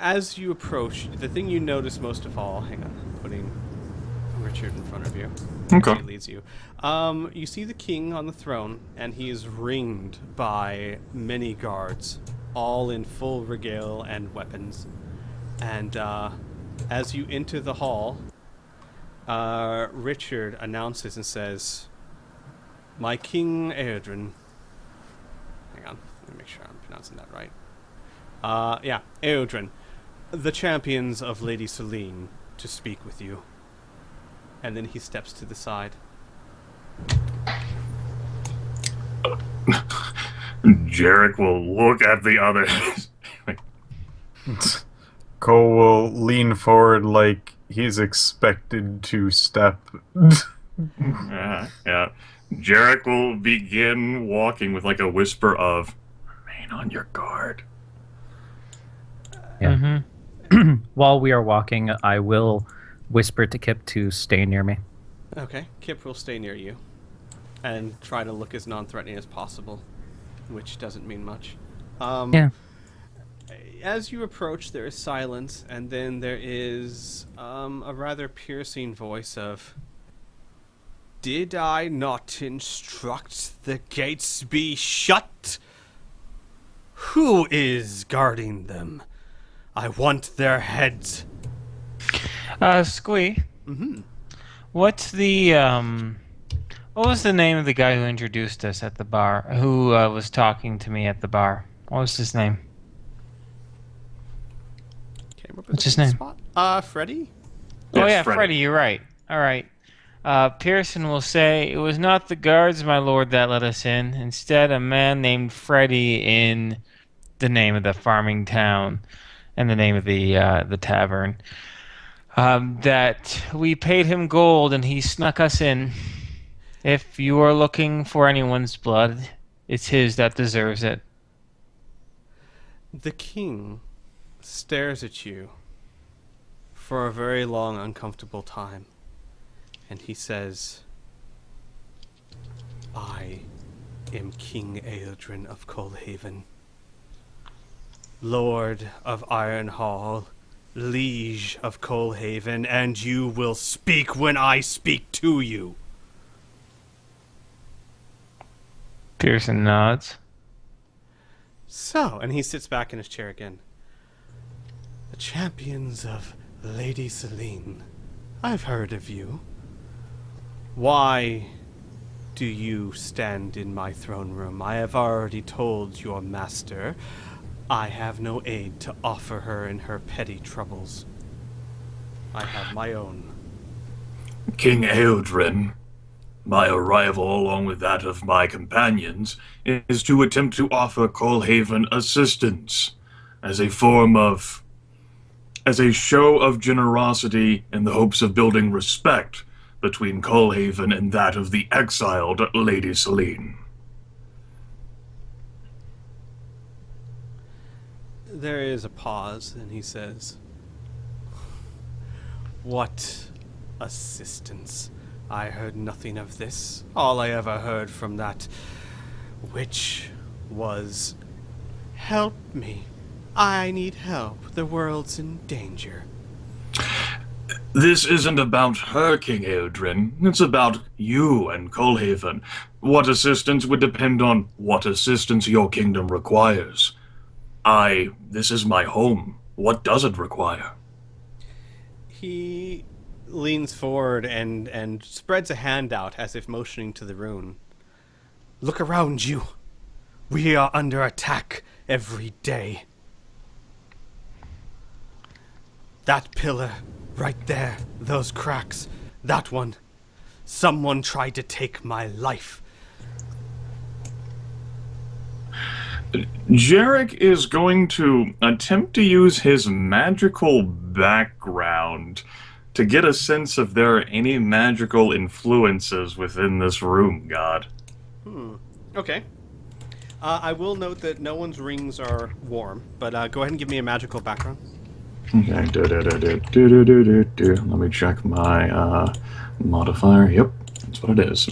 as you approach, the thing you notice most of all, hang on, I'm putting Richard in front of you. Okay. He leads you. You see the king on the throne, and he is ringed by many guards, all in full regale and weapons. And as you enter the hall, Richard announces and says, "My King Eodrin." Hang on, let me make sure I'm pronouncing that right. Yeah, Eodrin, the champions of Lady Selene, to speak with you. And then he steps to the side. Jarek will look at the others. Cole will lean forward like he's expected to step. Yeah. Jarek will begin walking with like a whisper of, "Remain on your guard." Yeah. While we are walking, I will whisper to Kip to stay near me. Okay, Kip will stay near you and try to look as non-threatening as possible, which doesn't mean much. Yeah. As you approach, there is silence, and then there is a rather piercing voice of, "Did I not instruct the gates be shut? Who is guarding them? I want their heads." Squee. Mm-hmm. What's the what was the name of the guy who introduced us at the bar? Who was talking to me at the bar? What was his name? What's his name? Freddy? Oh Yes, yeah, Freddy. Freddy. You're right. All right. Pearson will say, "It was not the guards, my lord, that let us in. Instead, a man named Freddy in the name of the farming town and the name of the tavern. That we paid him gold and he snuck us in. If you are looking for anyone's blood, it's his that deserves it." The king stares at you for a very long, uncomfortable time, and he says, "I am King Eodrin of Coalhaven, Lord of Iron Hall, Liege of Coalhaven, and you will speak when I speak to you." Pearson nods. So, and he sits back in his chair again. "The champions of Lady Selene, I've heard of you. Why do you stand in my throne room? I have already told your master I have no aid to offer her in her petty troubles. I have my own." King Eodrin, my arrival, along with that of my companions, is to attempt to offer Coalhaven assistance as a show of generosity in the hopes of building respect between Coalhaven and that of the exiled Lady Selene. There is a pause, and he says, "What assistance? I heard nothing of this. All I ever heard from that witch was, 'Help me. I need help. The world's in danger.'" This isn't about her, King Eodrin. It's about you and Coalhaven. What assistance would depend on what assistance your kingdom requires. This is my home. What does it require? He leans forward and spreads a hand out as if motioning to the room. "Look around you. We are under attack every day. That pillar, right there, those cracks, that one. Someone tried to take my life." Jarek is going to attempt to use his magical background to get a sense if there are any magical influences within this room, God. Okay. I will note that no one's rings are warm, but go ahead and give me a magical background. Okay, let me check my modifier. Yep, that's what it is.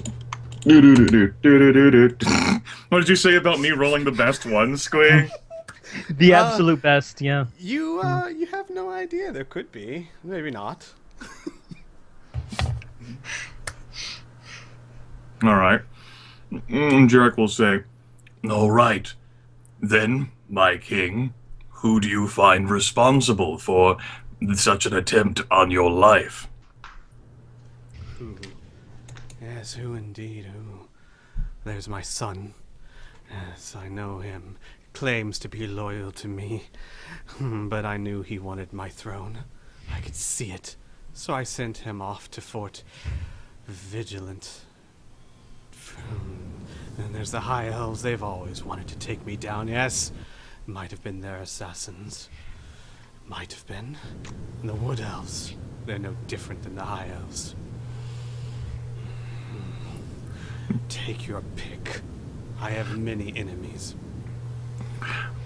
What did you say about me rolling the best one, Squee? The absolute best, yeah. You you have no idea. There could be, maybe not. All right. Jarek will say, "All right. Then, my king, who do you find responsible for such an attempt on your life?" Who? Yes, who indeed? Who? There's my son. Yes, I know him. Claims to be loyal to me. But I knew he wanted my throne. I could see it. So I sent him off to Fort Vigilant. And there's the High Elves. They've always wanted to take me down. Yes, might have been their assassins. Might have been. And the Wood Elves. They're no different than the High Elves. Take your pick. I have many enemies.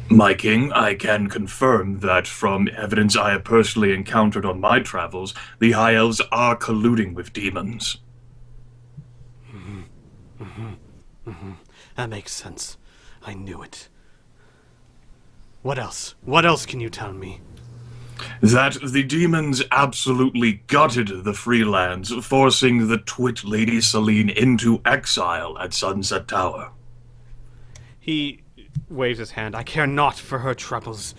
My king, I can confirm that from evidence I have personally encountered on my travels, the High Elves are colluding with demons. That makes sense. I knew it. What else? What else can you tell me? That the demons absolutely gutted the free lands, forcing the twit Lady Selene into exile at Sunset Tower. He waves his hand. I care not for her troubles.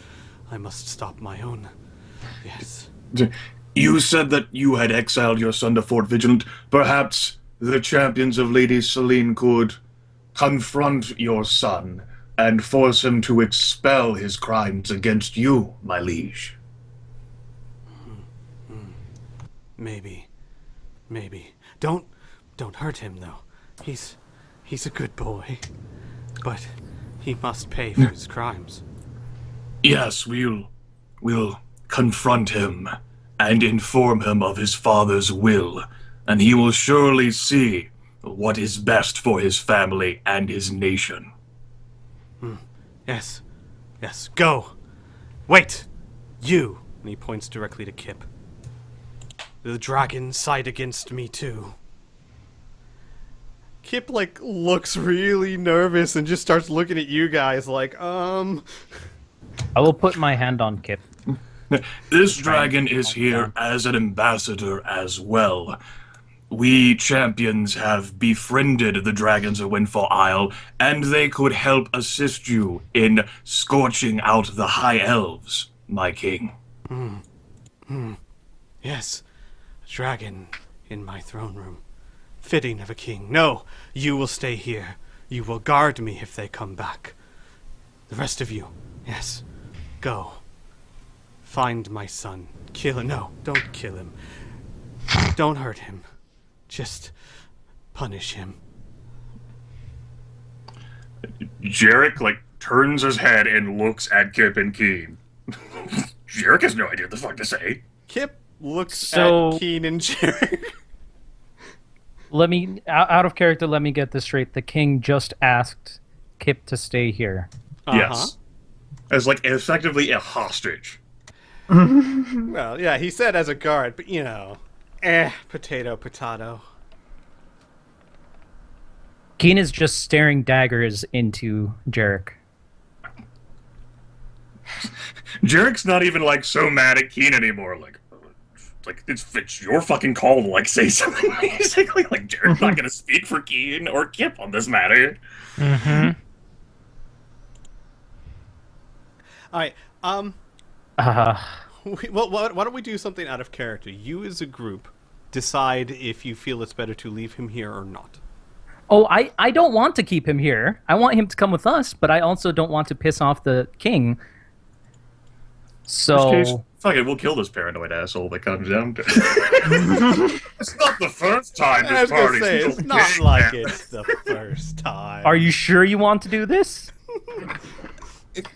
I must stop my own. Yes. You said that you had exiled your son to Fort Vigilant. Perhaps the champions of Lady Selene could confront your son and force him to expel his crimes against you, my liege. Maybe. Maybe. Don't hurt him though. He's a good boy. But he must pay for his crimes. Yes, we'll confront him and inform him of his father's will, and he will surely see what is best for his family and his nation. Yes. Yes. Go. Wait. You. And he points directly to Kip. The dragon side against me too. Kip looks really nervous and just starts looking at you guys like, I will put my hand on Kip. This dragon is here as an ambassador as well. We champions have befriended the dragons of Windfall Isle, and they could help assist you in scorching out the High Elves, my king. yes, a dragon in my throne room. Fitting of a king. No, you will stay here. You will guard me if they come back. The rest of you, yes, go. Find my son. Kill him. No, don't kill him. Don't hurt him. Just punish him. Jarek, turns his head and looks at Kip and Keen. Jarek has no idea what the fuck to say. Kip looks So- at Keen and Jerry. Let me, out of character, let me get this straight. The king just asked Kip to stay here. Yes. As, effectively a hostage. Well, yeah, he said as a guard, but potato, potato. Keen is just staring daggers into Jarek. Jarek's not even, so mad at Keen anymore. It's your fucking call to, say something, basically. Jarek's not gonna speak for Keen or Kip on this matter. Mm-hmm. Alright, Uh, well, why don't we do something out of character? You as a group decide if you feel it's better to leave him here or not. oh, I don't want to keep him here. I want him to come with us, but I also don't want to piss off the king. So... Fuck it, we'll kill this paranoid asshole that comes down to It's not the first time I was this gonna party's say, it's not kidnapped. like it's the first time. Are you sure you want to do this?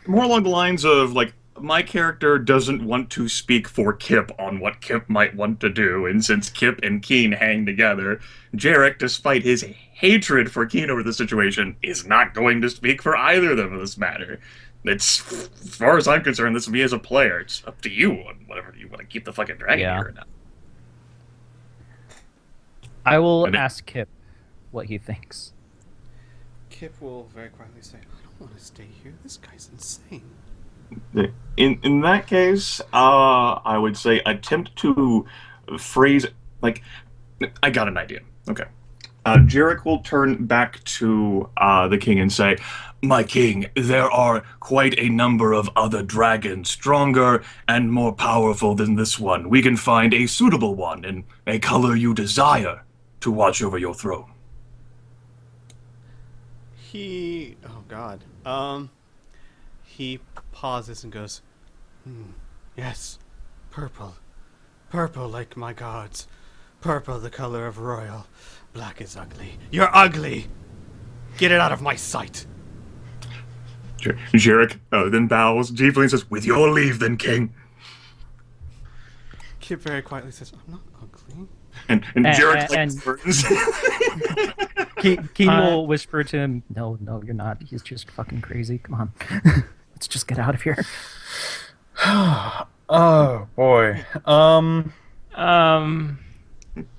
More along the lines of, my character doesn't want to speak for Kip on what Kip might want to do, and since Kip and Keen hang together, Jarek, despite his hatred for Keen over the situation, is not going to speak for either of them in this matter. It's, as far as I'm concerned, this is me as a player. It's up to you on whatever you want to keep the fucking dragon Yeah. here or not. I will And it- ask Kip what he thinks. Kip will very quietly say, I don't want to stay here. This guy's insane. In that case, I would say attempt to phrase like I got an idea. Okay. Jarek will turn back to the king and say, "My king, there are quite a number of other dragons, stronger and more powerful than this one. We can find a suitable one in a color you desire to watch over your throne." Oh God. He pauses and goes, yes, purple. Purple like my gods. Purple the color of royal. Black is ugly. You're ugly! Get it out of my sight! Jarek then bows deeply and says, "With your leave, then, king." Kip very quietly says, I'm not ugly. And Jarek turns. Keen will whisper to him, no, you're not. He's just fucking crazy. Come on. Let's just get out of here. Oh boy. I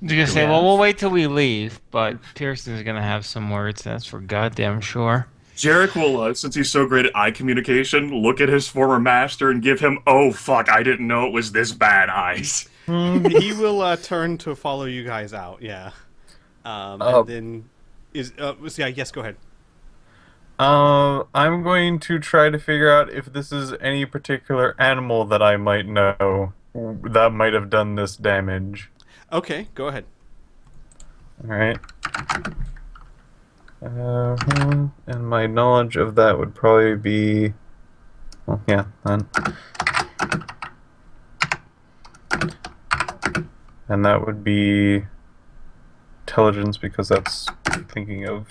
was gonna say, well, we'll wait till we leave, but Pearson's gonna have some words. That's for goddamn sure. Jarek will, since he's so great at eye communication, look at his former master and give him, "Oh fuck, I didn't know it was this bad" eyes. He will turn to follow you guys out, yeah. And then yes, go ahead. I'm going to try to figure out if this is any particular animal that I might know that might have done this damage. Okay, go ahead. Alright. And my knowledge of that would probably be... Well, yeah, then. And that would be intelligence, because that's thinking of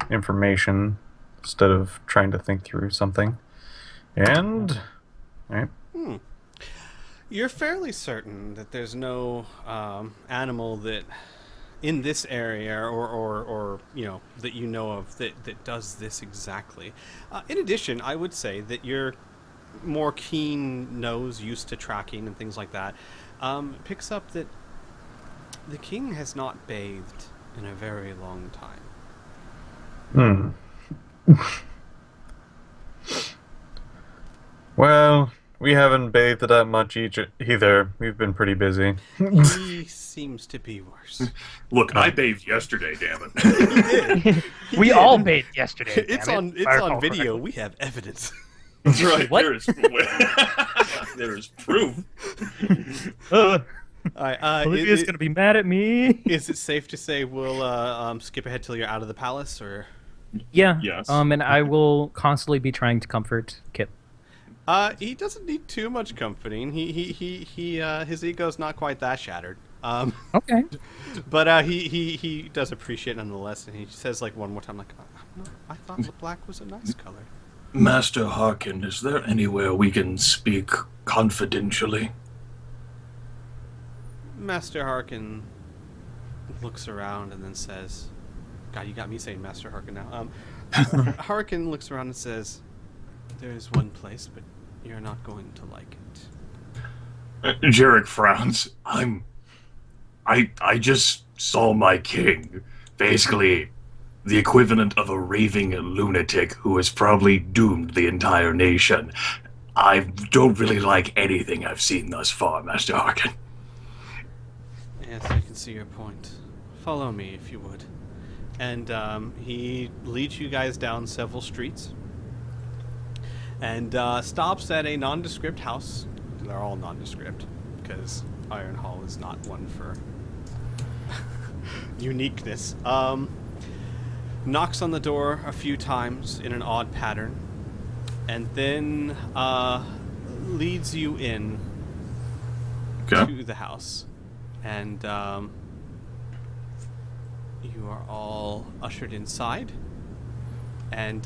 information instead of trying to think through something. And... Alright. You're fairly certain that there's no animal that in this area or that you know of that does this exactly. In addition, I would say that your more keen nose, used to tracking and things like that, picks up that the king has not bathed in a very long time. Well, we haven't bathed that much either. We've been pretty busy. He seems to be worse. Look, I bathed yesterday, damn it. He did. We all bathed yesterday. It's damn it. on video. We have evidence. That's right. What? There is proof. Olivia's gonna be mad at me. Is it safe to say we'll skip ahead till you're out of the palace, or? Yeah. Yes. And I will constantly be trying to comfort Kip. He doesn't need too much comforting. He his ego's not quite that shattered. Okay. But he does appreciate it nonetheless, and he says like one more time, like, I thought the black was a nice color. Master Harkin, is there anywhere we can speak confidentially? Master Harkin looks around and then says, God, you got me saying Master Harkin now. Harkin looks around and says, there is one place, but you're not going to like it. Jarek frowns. I just saw my king. Basically, the equivalent of a raving lunatic who has probably doomed the entire nation. I don't really like anything I've seen thus far, Master Harkin. Yes, I can see your point. Follow me, if you would. And he leads you guys down several streets and stops at a nondescript house. They're all nondescript because Iron Hall is not one for uniqueness. Knocks on the door a few times in an odd pattern, and then leads you in to the house. And you are all ushered inside and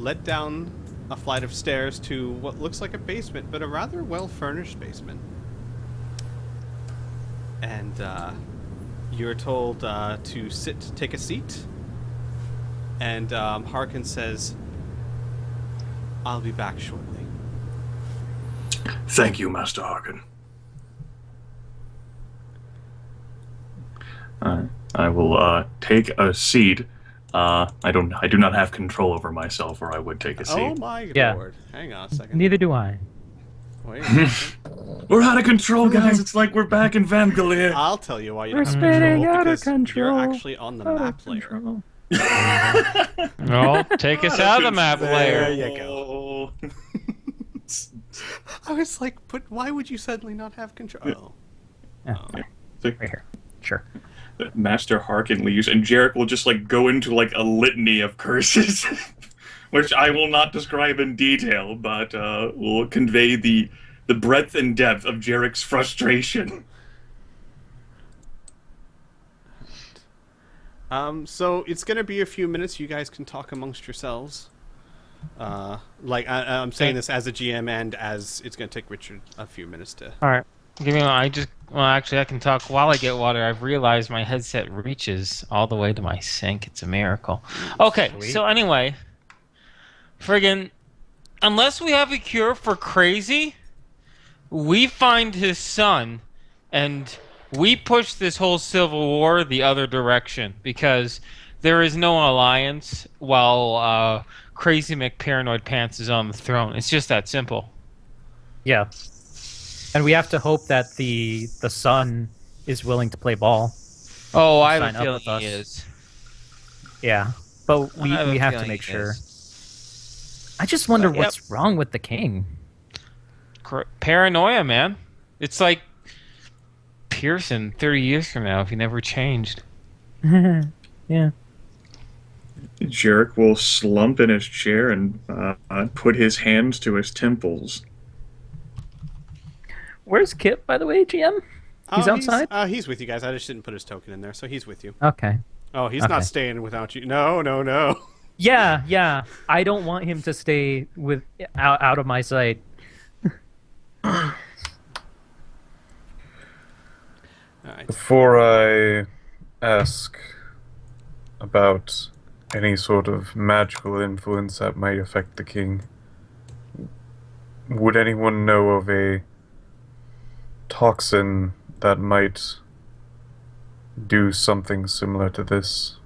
led down a flight of stairs to what looks like a basement, but a rather well-furnished basement. And you're told to take a seat. And Harkin says, I'll be back shortly. Thank you, Master Harkin. I will take a seat I do not have control over myself, or I would take a seat. Oh my Yeah. lord. Hang on a second. Neither do I. Wait a second. We're out of control, guys. It's like we're back in Van Galir. I'll tell you why you We're don't have spinning control, out of because control. you're actually on the map layer. Control. No, take us out of the map There layer. you go. Oh. I was like, but why would you suddenly not have control? Yeah, right here. Sure. Master Harkin leaves, and Jarek will just like go into like a litany of curses, which I will not describe in detail, but will convey the breadth and depth of Jarek's frustration. So it's gonna be a few minutes. You guys can talk amongst yourselves. I'm saying this as a GM, and as it's gonna take Richard a few minutes to. All right. Give me one. Actually, I can talk while I get water. I've realized my headset reaches all the way to my sink. It's a miracle. Okay, so anyway, friggin', unless we have a cure for crazy, we find his son, and we push this whole civil war the other direction, because there is no alliance while Crazy McParanoid Pants is on the throne. It's just that simple. Yeah. And we have to hope that the son is willing to play ball. Oh, I have Sign a up feeling with us. he is. Yeah. But we I have to feeling make he sure. is. I just wonder Yep. what's wrong with the king. Paranoia, man. It's like Pearson 30 years from now if he never changed. Yeah. Jarek will slump in his chair and put his hands to his temples. Where's Kip, by the way, GM? He's outside? He's with you guys. I just didn't put his token in there, so he's with you. Okay. Oh, he's Okay. not staying without you. No. Yeah. I don't want him to stay out of my sight. All right. Before I ask about any sort of magical influence that might affect the king, would anyone know of a toxin that might do something similar to this?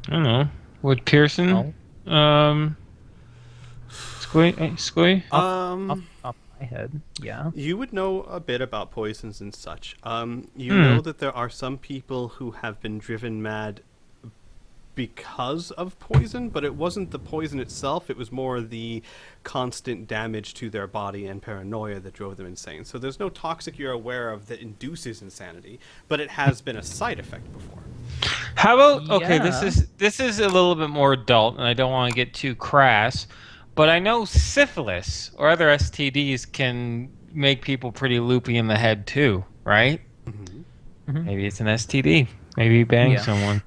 I don't know. Would Pearson? Squee? Off my head. Yeah. You would know a bit about poisons and such. You know that there are some people who have been driven mad because of poison, but it wasn't the poison itself. It was more the constant damage to their body and paranoia that drove them insane. So there's no toxic you're aware of that induces insanity, but it has been a side effect before. How about okay? Yeah. This is a little bit more adult, and I don't want to get too crass, but I know syphilis or other STDs can make people pretty loopy in the head too, right? Mm-hmm. Maybe it's an STD. Maybe you bang Yeah. someone.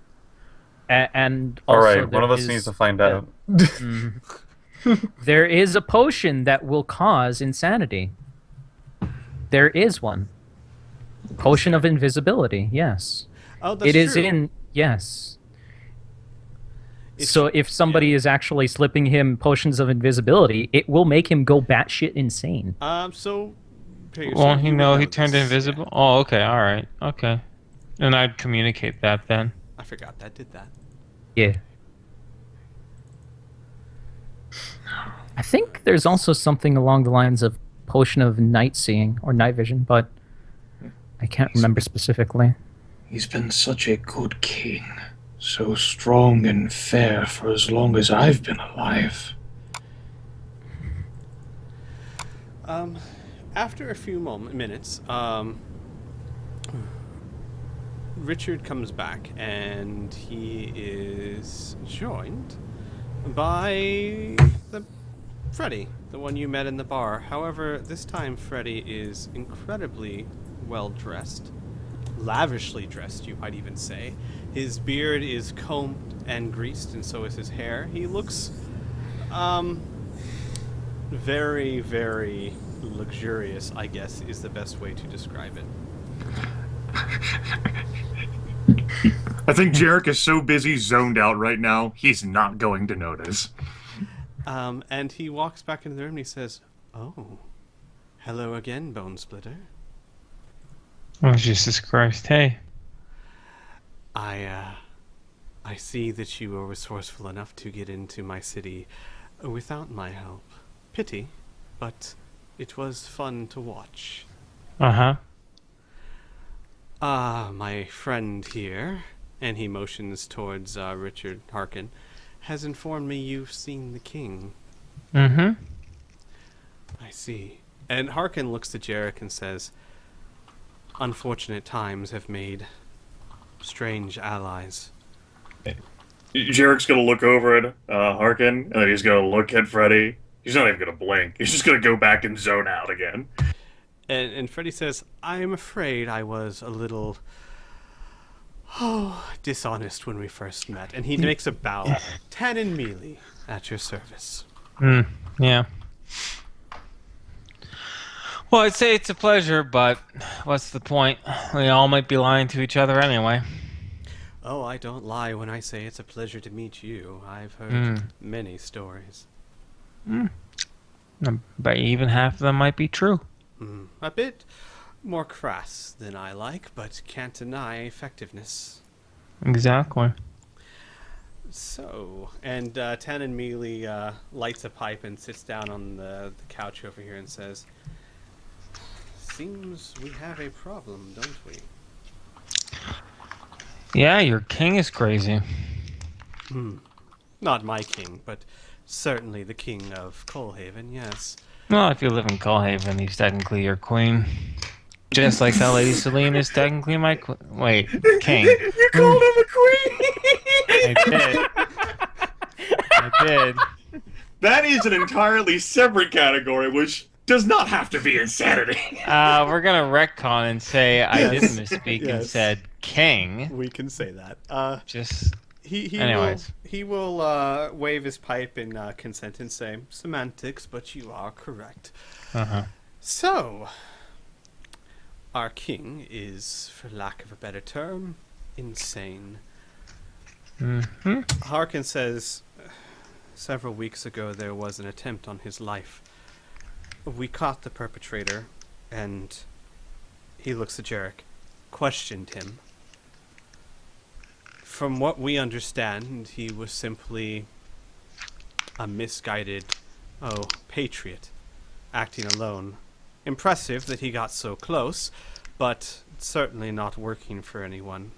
And also Alright, one of there us is- needs to find out. There is a potion that will cause insanity. There is one. Potion of invisibility, yes. Oh, that's It is true. in yes. It's- So if somebody is actually slipping him potions of invisibility, it will make him go batshit insane. So. Okay, so Won't he you would know he turned this. invisible? Oh, okay, all right, okay. And I'd communicate that then. I forgot that did that. Yeah. I think there's also something along the lines of potion of night seeing or night vision, but I can't remember specifically. He's been such a good king, so strong and fair for as long as I've been alive. After a few minutes, Richard comes back, and he is joined by Freddy, the one you met in the bar. However, this time Freddy is incredibly well dressed, lavishly dressed, you might even say. His beard is combed and greased, and so is his hair. He looks, very, very luxurious, I guess, is the best way to describe it. I think Jarek is so busy zoned out right now, he's not going to notice. And he walks back into the room and he says, "Oh, hello again, Bone Splitter. Oh, Jesus Christ. Hey. I I see that you were resourceful enough to get into my city without my help. Pity, but it was fun to watch. Uh-huh. My friend here, and he motions towards Richard Harkin, has informed me you've seen the king. Mm-hmm. I see. And Harkin looks at Jarek and says, unfortunate times have made strange allies. Jarek's gonna look over at Harkin, and then he's gonna look at Freddy. He's not even gonna blink. He's just gonna go back and zone out again. And Freddy says, I'm afraid I was a little dishonest when we first met. And he makes a bow. Tannen Mealy, at your service. Yeah. Well, I'd say it's a pleasure, but what's the point? We all might be lying to each other anyway. Oh, I don't lie when I say it's a pleasure to meet you. I've heard many stories. But even half of them might be true. A bit more crass than I like, but can't deny effectiveness. Exactly. So, and Tannen Mealy lights a pipe and sits down on the couch over here and says, seems we have a problem, don't we? Yeah, your king is crazy. Not my king, but certainly the king of Coalhaven, yes. Well, if you live in Coalhaven, he's technically your queen. Just like how Lady Celine is technically my wait, king. You called him a queen! I did. That is an entirely separate category, which does not have to be insanity. We're gonna retcon and say I didn't misspeak and Yes. said king. We can say that. Just Anyways. He will wave his pipe in consent and say, semantics, but you are correct. So, our king is, for lack of a better term, insane. Harkin says, several weeks ago there was an attempt on his life. We caught the perpetrator, and he looks at Jarek, questioned him. From what we understand, he was simply a misguided, patriot, acting alone. Impressive that he got so close, but certainly not working for anyone.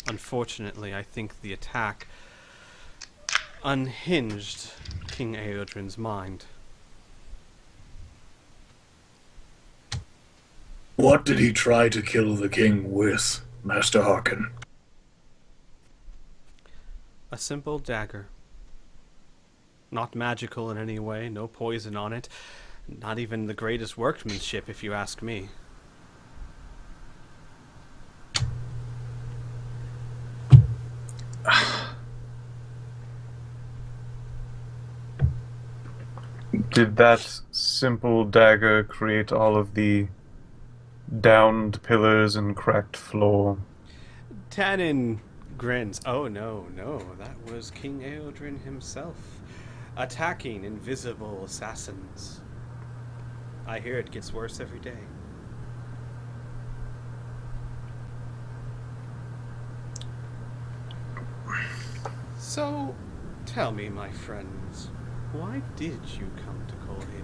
Unfortunately, I think the attack unhinged King Eodrin's mind. What did he try to kill the king with, Master Harkin? A simple dagger. Not magical in any way, no poison on it. Not even the greatest workmanship, if you ask me. Did that simple dagger create all of the downed pillars and cracked floor? Tannen grins. Oh no, that was King Eodrin himself, attacking invisible assassins. I hear it gets worse every day. So, tell me, my friends, why did you come to Coalhaven?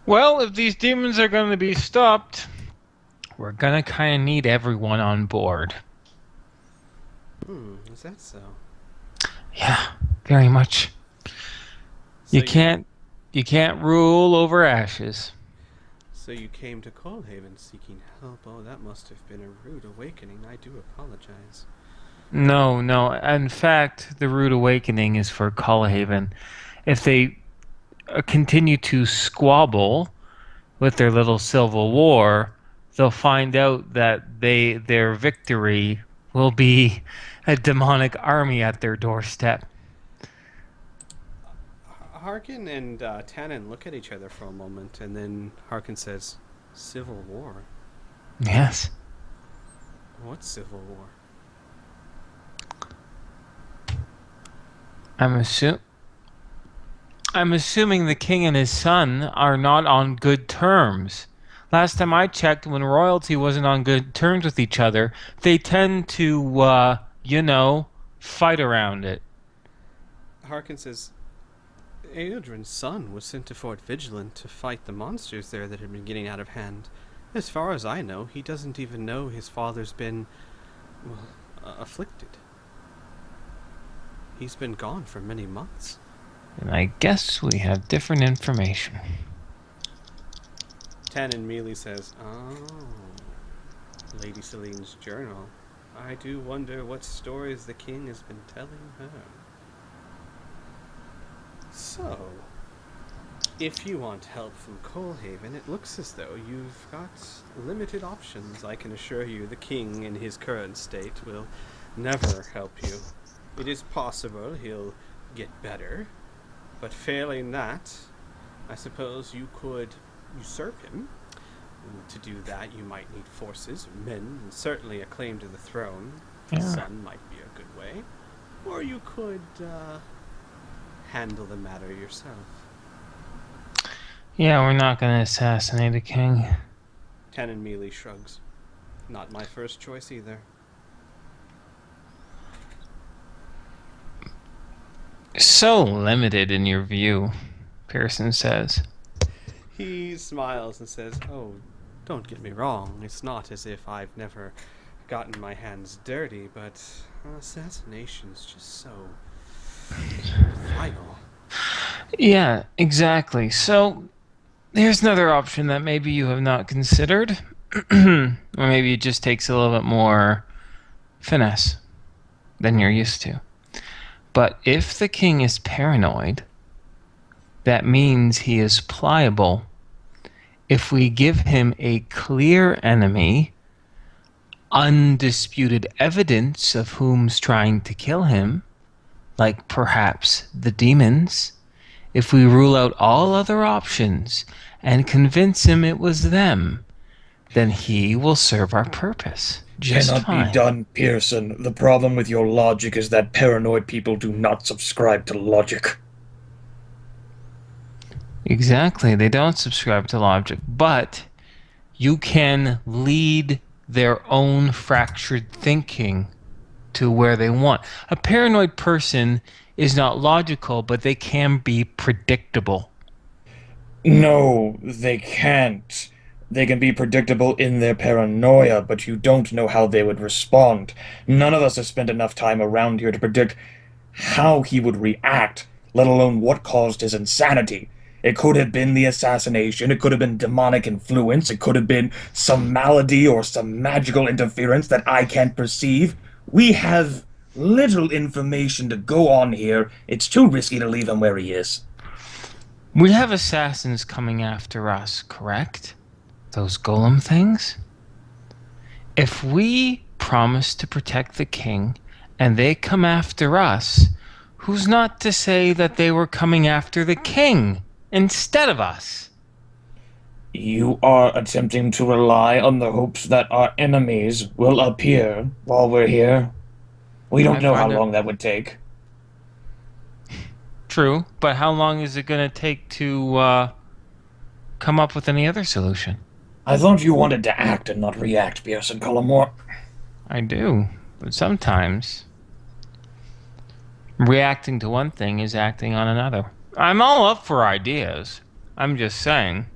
Well, if these demons are going to be stopped, we're going to kind of need everyone on board. Is that so? Yeah, very much. So You can't rule over ashes. So you came to Coalhaven seeking help. Oh, that must have been a rude awakening. I do apologize. No. In fact, the rude awakening is for Coalhaven. If they continue to squabble with their little civil war, they'll find out that their victory will be a demonic army at their doorstep. Harkin and Tannen look at each other for a moment, and then Harkin says, Civil War? Yes. What civil war? I'm assuming the king and his son are not on good terms. Last time I checked, when royalty wasn't on good terms with each other, they tend to fight around it. Harkin says, Eodrin's son was sent to Fort Vigilant to fight the monsters there that had been getting out of hand. As far as I know, he doesn't even know his father's been, afflicted. He's been gone for many months. And I guess we have different information. Tannen Mealy says, oh, Lady Celine's journal. I do wonder what stories the king has been telling her. So, if you want help from Coalhaven, it looks as though you've got limited options. I can assure you the king in his current state will never help you. It is possible he'll get better, but failing that, I suppose you could usurp him. And to do that, you might need forces, men, and certainly a claim to the throne. Yeah. The son might be a good way. Or you could handle the matter yourself. Yeah, we're not going to assassinate a king. Tannen Mealy shrugs. Not my first choice either. So limited in your view, Pearson says. He smiles and says, oh, don't get me wrong. It's not as if I've never gotten my hands dirty, but assassination's just so final. Yeah, exactly. So, here's another option that maybe you have not considered. Or maybe it just takes a little bit more finesse than you're used to. But if the king is paranoid, that means he is pliable. If we give him a clear enemy, undisputed evidence of whom's trying to kill him, like perhaps the demons, if we rule out all other options and convince him it was them, then he will serve our purpose just Cannot fine. be done, Pearson. The problem with your logic is that paranoid people do not subscribe to logic. Exactly. They don't subscribe to logic, but you can lead their own fractured thinking to where they want. A paranoid person is not logical, but they can be predictable. No, they can't. They can be predictable in their paranoia, but you don't know how they would respond. None of us have spent enough time around here to predict how he would react, let alone what caused his insanity. It could have been the assassination, it could have been demonic influence, it could have been some malady or some magical interference that I can't perceive. We have little information to go on here. It's too risky to leave him where he is. We have assassins coming after us, correct? Those golem things? If we promise to protect the king and they come after us, who's not to say that they were coming after the king instead of us? You are attempting to rely on the hopes that our enemies will appear while we're here. We don't know how long that would take. True, but how long is it going to take to come up with any other solution? I thought you wanted to act and not react, Pearson Cullimore. I do, but sometimes reacting to one thing is acting on another. I'm all up for ideas. I'm just saying,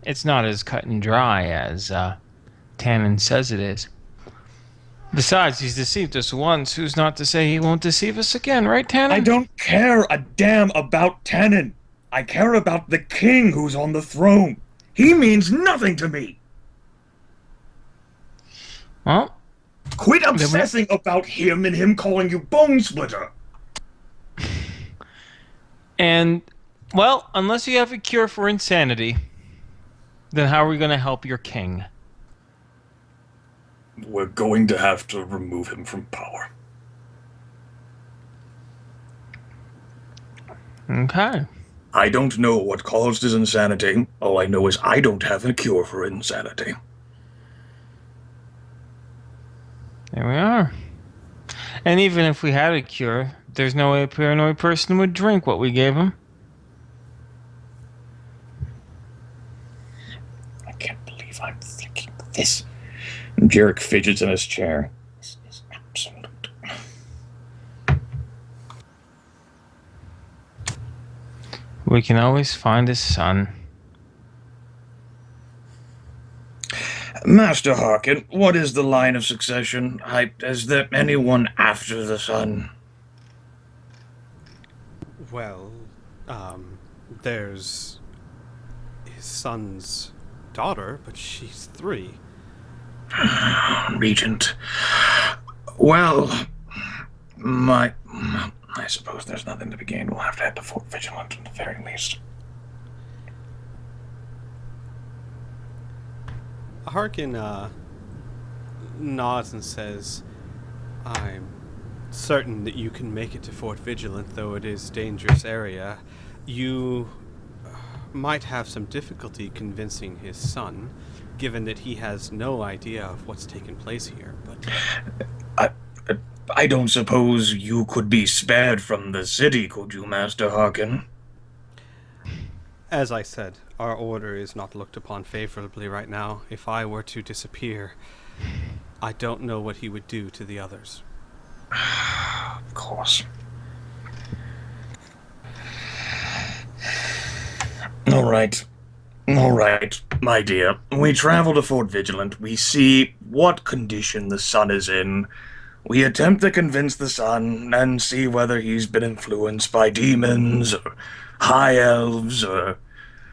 it's not as cut and dry as Tannen says it is. Besides, he's deceived us once. Who's not to say he won't deceive us again, right, Tannen? I don't care a damn about Tannen. I care about the king who's on the throne. He means nothing to me. Well, Quit obsessing about him and him calling you Bone Splitter. and, well, unless you have a cure for insanity, then how are we going to help your king? We're going to have to remove him from power. Okay. I don't know what caused his insanity. All I know is I don't have a cure for insanity. There we are. And even if we had a cure, there's no way a paranoid person would drink what we gave him. I can't believe I'm thinking this. Jarek fidgets in his chair. This is absolute We can always find his son. Master Harkin, what is the line of succession? Is there anyone after the son? Well, there's his son's daughter, but she's 3. Regent. Well, I suppose there's nothing to be gained. We'll have to head to Fort Vigilant at the very least. Harkin nods and says, I'm certain that you can make it to Fort Vigilant, though it is a dangerous area. You might have some difficulty convincing his son, given that he has no idea of what's taken place here. But I don't suppose you could be spared from the city, could you, Master Harkin? as I said, our order is not looked upon favorably right now. If I were to disappear, I don't know what he would do to the others. Of course. All right, my dear. We travel to Fort Vigilant. We see what condition the sun is in. We attempt to convince the sun and see whether he's been influenced by demons or high elves or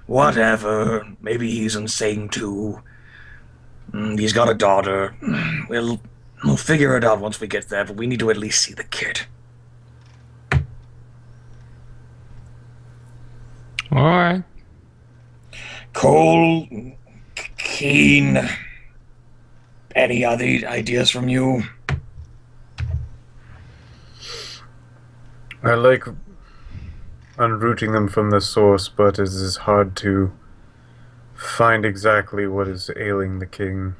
whatever. Maybe he's insane too. He's got a daughter. We'll figure it out once we get there, but we need to at least see the kid. All right. Cole, Keen, any other ideas from you? I like unrooting them from the source, but it is hard to find exactly what is ailing the king.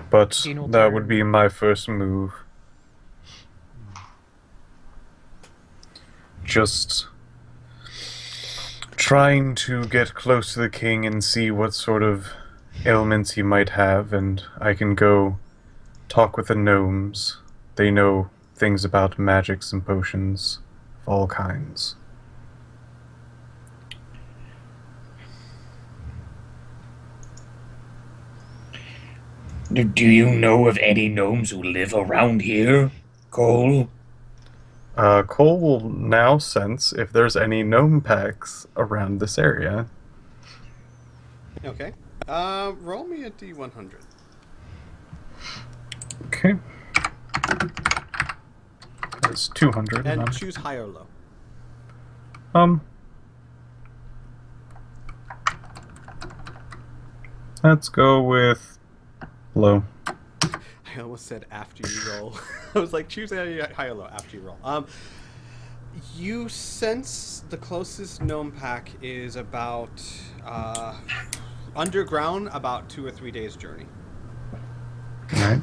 But that would be my first move. Just trying to get close to the king and see what sort of ailments he might have, and I can go talk with the gnomes. They know things about magics and potions of all kinds. Do you know of any gnomes who live around here, Cole? Cole will now sense if there's any gnome packs around this area. Okay. Roll me a D100. Okay. That's 200. And choose high or low. Let's go with low. I almost said after you roll. I was like, choose a high or low after you roll. You sense the closest gnome pack is about underground, about 2 or 3 days journey. Alright.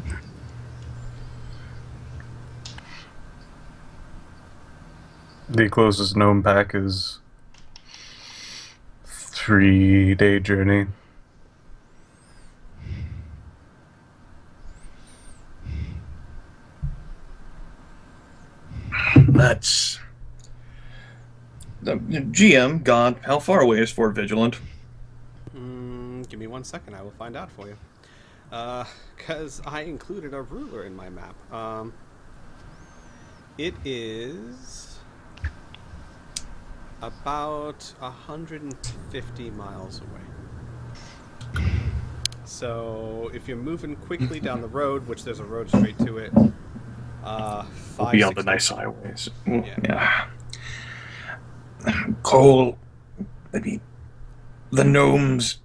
The closest gnome pack is 3-day journey. That's... The GM, God, how far away is Fort Vigilant? Give me 1 second, I will find out for you. Because I included a ruler in my map. It is about 150 miles away. So if you're moving quickly down the road, which there's a road straight to it, 5, Beyond 6 the nice highways. Yeah. Cole, maybe the gnomes,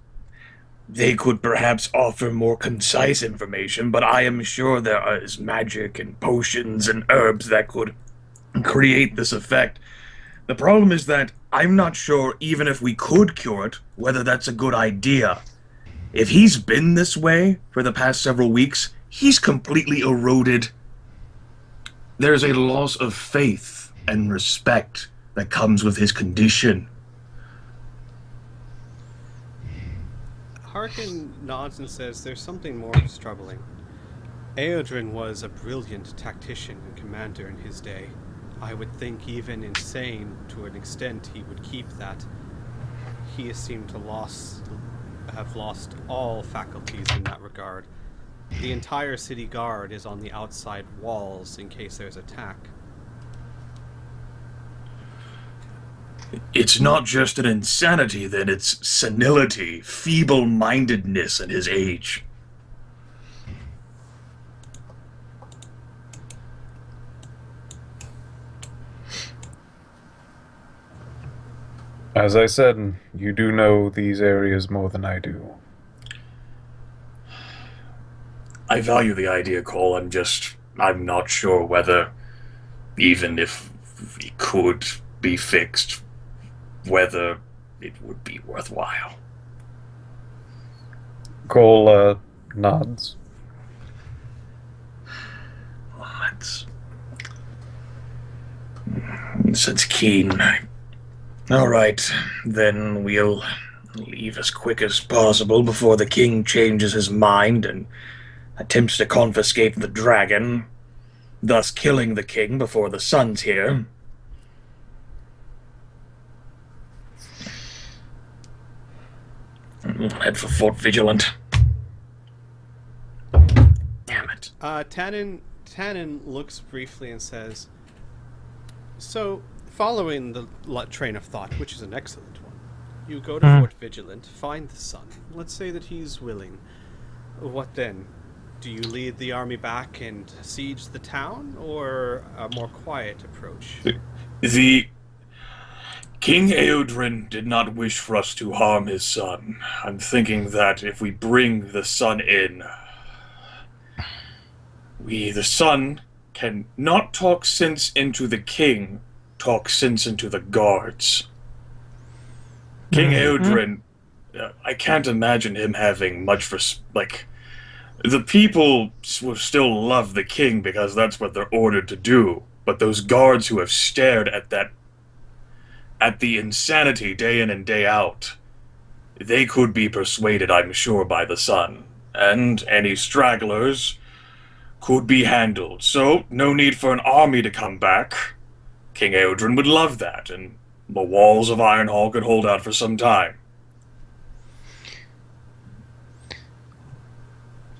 they could perhaps offer more concise information, but I am sure there is magic and potions and herbs that could create this effect. The problem is that I'm not sure, even if we could cure it, whether that's a good idea. If he's been this way for the past several weeks, he's completely eroded. There's a loss of faith and respect that comes with his condition. Harkin nods and says, there's something more that's troubling. Eodrin was a brilliant tactician and commander in his day. I would think even insane to an extent he would keep that. He has seemed to have lost all faculties in that regard. The entire city guard is on the outside walls in case there's attack. It's not just an insanity, then. It's senility, feeble-mindedness in his age. As I said, you do know these areas more than I do. I value the idea, Cole. I'm not sure whether, even if it could be fixed, whether it would be worthwhile. Cole nods. That's keen. Alright, then we'll leave as quick as possible before the king changes his mind and attempts to confiscate the dragon, thus killing the king before the sun's here. We'll head for Fort Vigilant. Damn it. Tannen looks briefly and says, so, following the train of thought, which is an excellent one, you go to Fort Vigilant, find the sun. Let's say that he's willing. What then? Do you lead the army back and siege the town, or a more quiet approach? The King Eodrin did not wish for us to harm his son. I'm thinking that if we bring the son in, the son, can not talk sense into the king, talk sense into the guards. King Eodrin, I can't imagine him having much for, the people will still love the king because that's what they're ordered to do, but those guards who have stared at the insanity day in and day out, they could be persuaded, I'm sure, by the sun, and any stragglers could be handled. So, no need for an army to come back. King Eodrin would love that, and the walls of Ironhall could hold out for some time.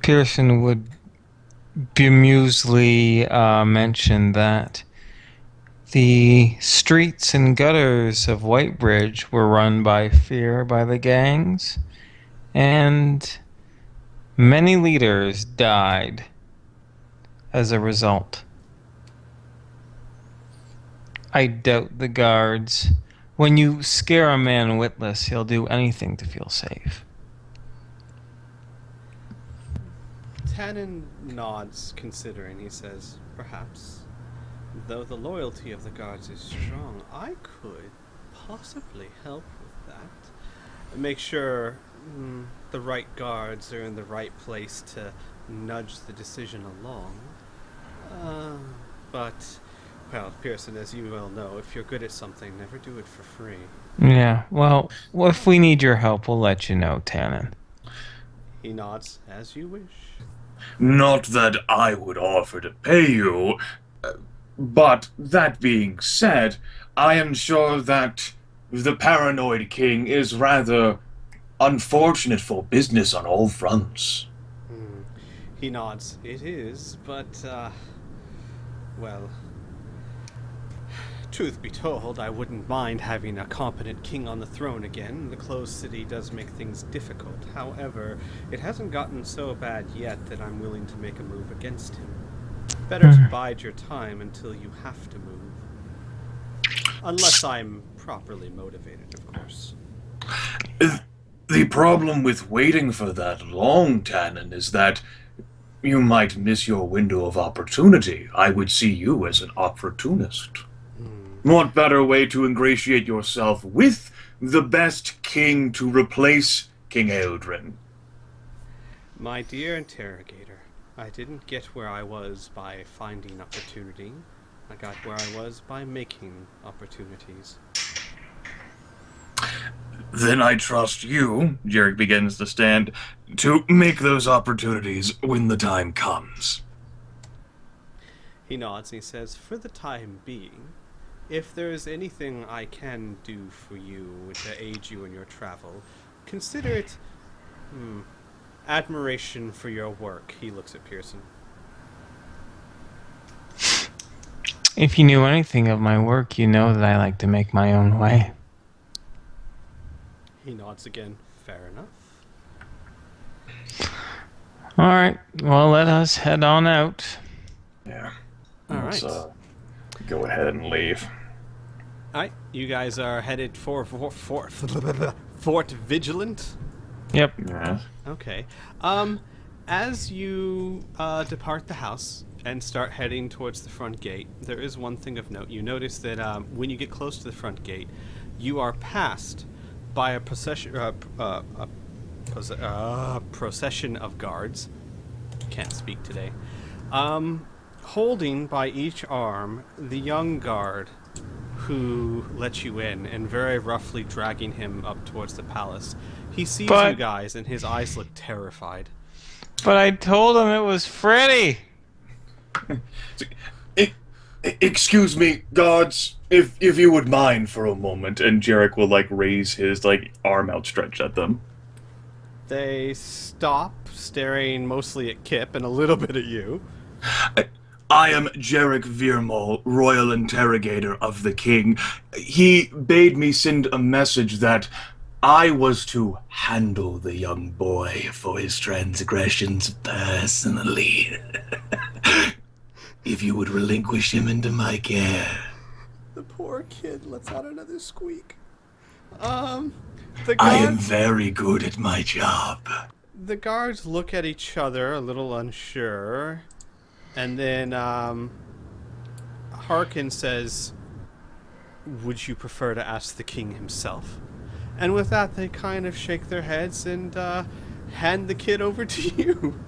Pearson would bemusedly mention that the streets and gutters of Whitebridge were run by fear by the gangs, and many leaders died as a result. I doubt the guards. When you scare a man witless, he'll do anything to feel safe. Tannen nods, considering. He says, perhaps, though the loyalty of the guards is strong, I could possibly help with that. Make sure the right guards are in the right place to nudge the decision along. But, well, Pearson, as you well know, if you're good at something, never do it for free. Yeah, well, if we need your help, we'll let you know, Tannen. He nods, as you wish. Not that I would offer to pay you, but that being said, I am sure that the paranoid king is rather unfortunate for business on all fronts. He nods. It is, but, well, truth be told, I wouldn't mind having a competent king on the throne again. The closed city does make things difficult. However, it hasn't gotten so bad yet that I'm willing to make a move against him. Better to bide your time until you have to move. Unless I'm properly motivated, of course. The problem with waiting for that long, Tannen, is that you might miss your window of opportunity. I would see you as an opportunist. What better way to ingratiate yourself with the best king to replace King Eodrin? My dear interrogator, I didn't get where I was by finding opportunity. I got where I was by making opportunities. Then I trust you, Jarek begins to stand, to make those opportunities when the time comes. He nods and he says, "For the time being, if there is anything I can do for you to aid you in your travel, consider it admiration for your work." He looks at Pearson. If you knew anything of my work, you know that I like to make my own way. He nods again. Fair enough. All right. Well, let us head on out. Yeah. All Let's right. go ahead and leave. All right. You guys are headed for Fort Vigilant. Yep. Yeah. Okay. As you depart the house and start heading towards the front gate, there is one thing of note. You notice that when you get close to the front gate, you are passed by a procession of guards. Can't speak today. Holding by each arm the young guard who let you in, and very roughly dragging him up towards the palace. He sees you guys, and his eyes look terrified. But I told him it was Freddy. Excuse me, guards, if you would mind for a moment, and Jarek will raise his arm outstretched at them. They stop, staring mostly at Kip and a little bit at you. I am Jarek Veermal, Royal Interrogator of the King. He bade me send a message that I was to handle the young boy for his transgressions personally. If you would relinquish him into my care. The poor kid lets out another squeak. I am very good at my job. The guards look at each other, a little unsure, and then Harkin says, "Would you prefer to ask the king himself?" And with that, they kind of shake their heads and hand the kid over to you.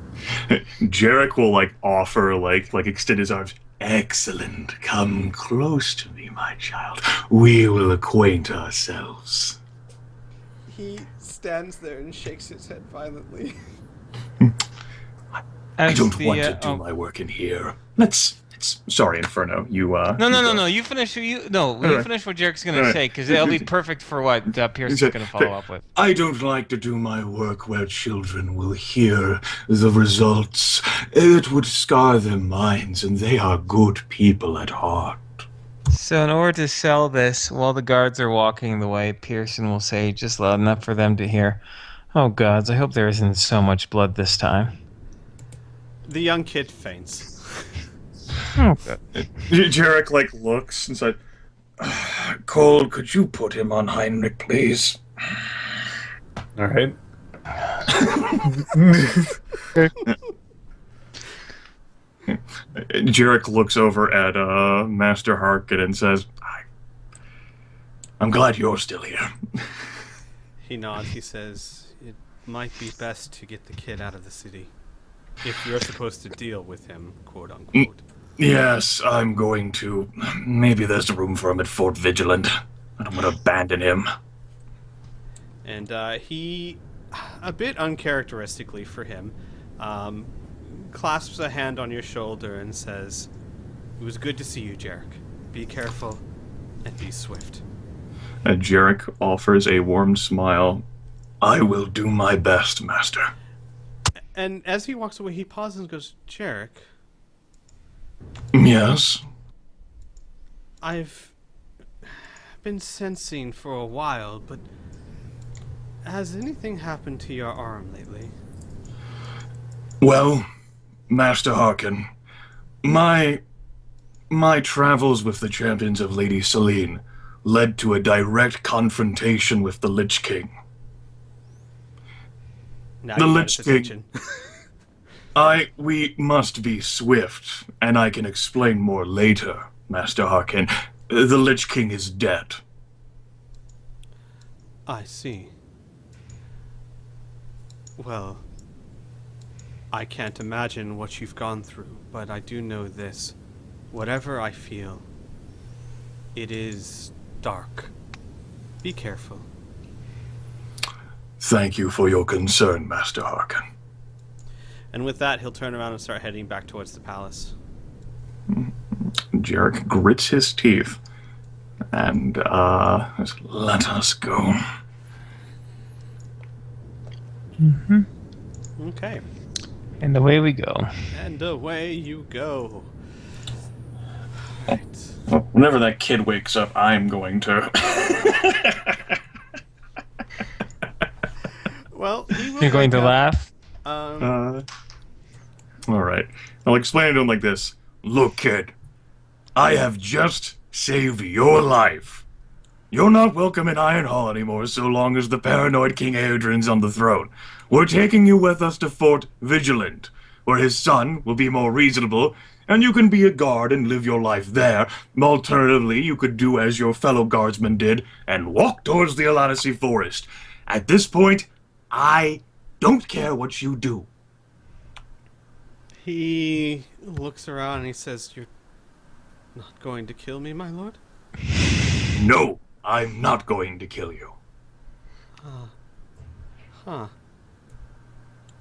Jarek will offer, extend his arms. Excellent. Come close to me, my child. We will acquaint ourselves. He stands there and shakes his head violently. I don't want to do my work in here. Sorry, Inferno. You No. You finish. You finish what Jarek's gonna say, because it'll be perfect for what Pierce is gonna follow up with. I don't like to do my work where children will hear the results. It would scar their minds, and they are good people at heart. So in order to sell this, while the guards are walking the way, Pearson will say, just loud enough for them to hear, "Oh gods, I hope there isn't so much blood this time." The young kid faints. Oh, God. Jarek looks and said, "Cole, could you put him on Heinrich, please?" All right. Jarek looks over at Master Harkin and says, "I'm glad you're still here." He nods. He says, "It might be best to get the kid out of the city. If you're supposed to deal with him, quote unquote." Yes, I'm going to. Maybe there's room for him at Fort Vigilant. I don't want to abandon him. And he, a bit uncharacteristically for him, clasps a hand on your shoulder and says, "It was good to see you, Jarek. Be careful and be swift." And Jarek offers a warm smile. "I will do my best, Master." And as he walks away, he pauses and goes, "Jarek, Yes? I've been sensing for a while, but has anything happened to your arm lately?" Well, Master Harkin, my travels with the champions of Lady Selene led to a direct confrontation with the Lich King. Now The you got Lich his King. attention. We must be swift, and I can explain more later, Master Harkin. The Lich King is dead. I see. Well, I can't imagine what you've gone through, but I do know this. Whatever I feel, it is dark. Be careful. Thank you for your concern, Master Harkin. And with that, he'll turn around and start heading back towards the palace. Jarek grits his teeth. And, just let us go. Okay. And away we go. And away you go. Right. Whenever that kid wakes up, I'm going to. Well, he will You're going wake to up. laugh? Alright. I'll explain it to him like this. Look, kid. I have just saved your life. You're not welcome in Ironhall anymore so long as the paranoid King Eodrin's on the throne. We're taking you with us to Fort Vigilant, where his son will be more reasonable, and you can be a guard and live your life there. Alternatively, you could do as your fellow guardsmen did and walk towards the Alanasi Forest. At this point, I don't care what you do. He looks around and he says, "You're not going to kill me, my lord?" No, I'm not going to kill you. Huh.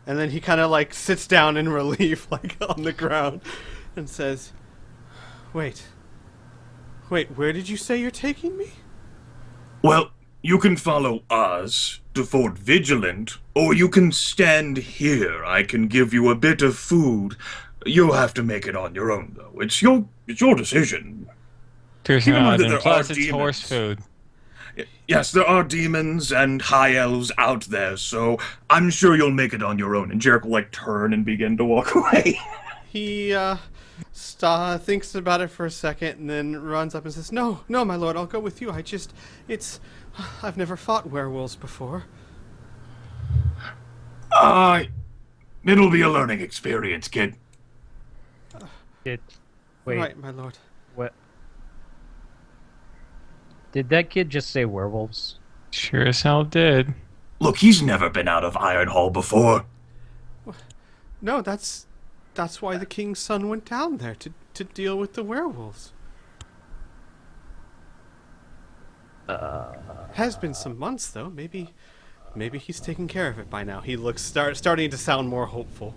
And then he kind of like sits down in relief, like on the ground, and says, Wait, where did you say you're taking me?" Well, you can follow us to Fort Vigilant, or you can stand here. I can give you a bit of food. You'll have to make it on your own, though. It's your decision. Pearson Keep in mind that nodded, there plus are it's horse demons. food. Yes, there are demons and high elves out there, so I'm sure you'll make it on your own. And Jarek will, like, turn and begin to walk away. He thinks about it for a second and then runs up and says, No, my lord, I'll go with you. I've never fought werewolves before." It'll be a learning experience, kid. Wait, Right, my lord. what? Did that kid just say werewolves? Sure as hell did. Look, he's never been out of Ironhall before. No, that's why the king's son went down there, to deal with the werewolves. Has been some months, though. Maybe he's taken care of it by now. He looks starting to sound more hopeful.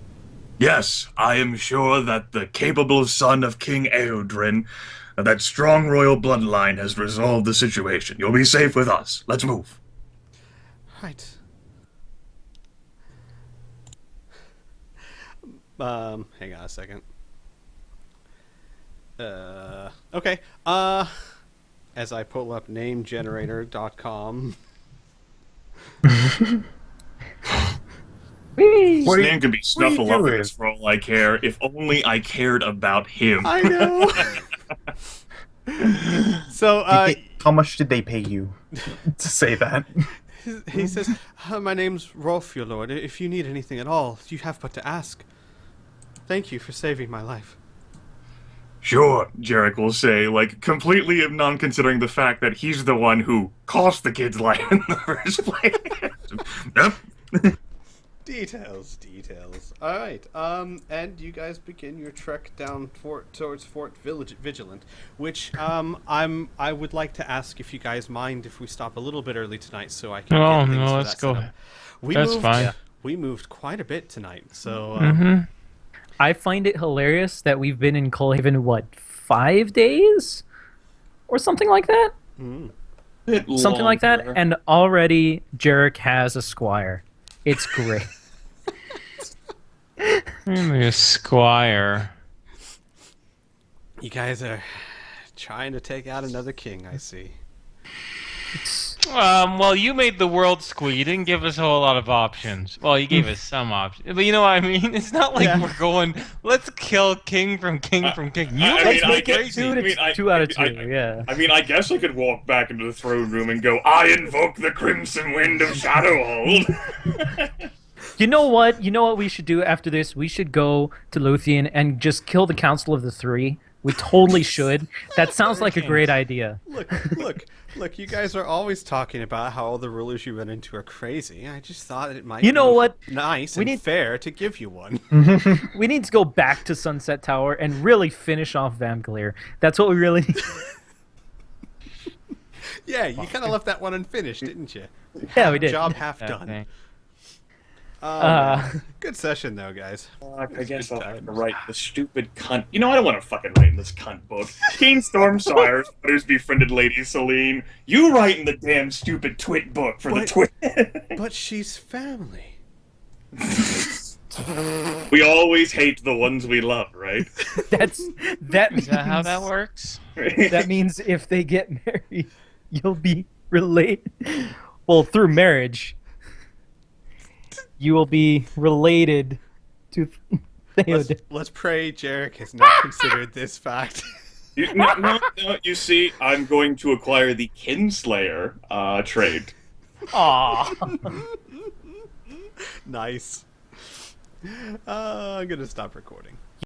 Yes, I am sure that the capable son of King Eodrin, that strong royal bloodline, has resolved the situation. You'll be safe with us. Let's move. Right. Hang on a second. Okay. As I pull up namegenerator.com. His What are name can be what are you Snuffleupagus doing? for all I care. If only I cared about him. I know. So, How much did they pay you to say that? he says, "My name's Rolf, your lord. If you need anything at all, you have but to ask. Thank you for saving my life." Sure, Jarek will say, like, completely non-considering the fact that he's the one who cost the kid's life in the first place. Yep. Details. All right. And you guys begin your trek down towards Fort Vigilant, which I would like to ask if you guys mind if we stop a little bit early tonight, so I can Oh, get things no, for let's that go. setup. That's fine. We moved quite a bit tonight, so I find it hilarious that we've been in Coalhaven, what, 5 days? Or something like that? Something like that, and already Jarek has a squire. It's great. I'm a squire. you guys are trying to take out another king, I see. Well, you made the world squeal. You didn't give us a whole lot of options. Well, you gave us some options, but you know what I mean. It's not like Yeah. we're going. Let's kill king from king from king. You I guys mean, I went get- crazy. I mean, I- 2 out of 2, I- yeah. I mean, I guess I could walk back into the throne room and go, I invoke the crimson wind of Shadowhold. You know what? You know what we should do after this? We should go to Lothian and just kill the Council of the Three. We totally should. That sounds like a great idea. Look, you guys are always talking about how all the rulers you run into are crazy. I just thought it might You know be what? nice We and need- fair to give you one. We need to go back to Sunset Tower and really finish off Vamclear. That's what we really need. Yeah, you kind of left that one unfinished, didn't you? Yeah, we did. Job half That done. thing. Man. Good session, though, guys. Fuck, I guess good I'll have to times. write the stupid cunt. You know, I don't want to fucking write in this cunt book. Keen Stormsire, Sputters befriended Lady Celine. You write in the damn stupid twit book for the twit. But she's family. We always hate the ones we love, right? That Is means, that how that works? that means if they get married, you'll be related. Well, through marriage, you will be related to Theoden. Let's pray Jarek has not considered this fact. No, you see, I'm going to acquire the Kinslayer trait. Aww. Nice. I'm gonna stop recording.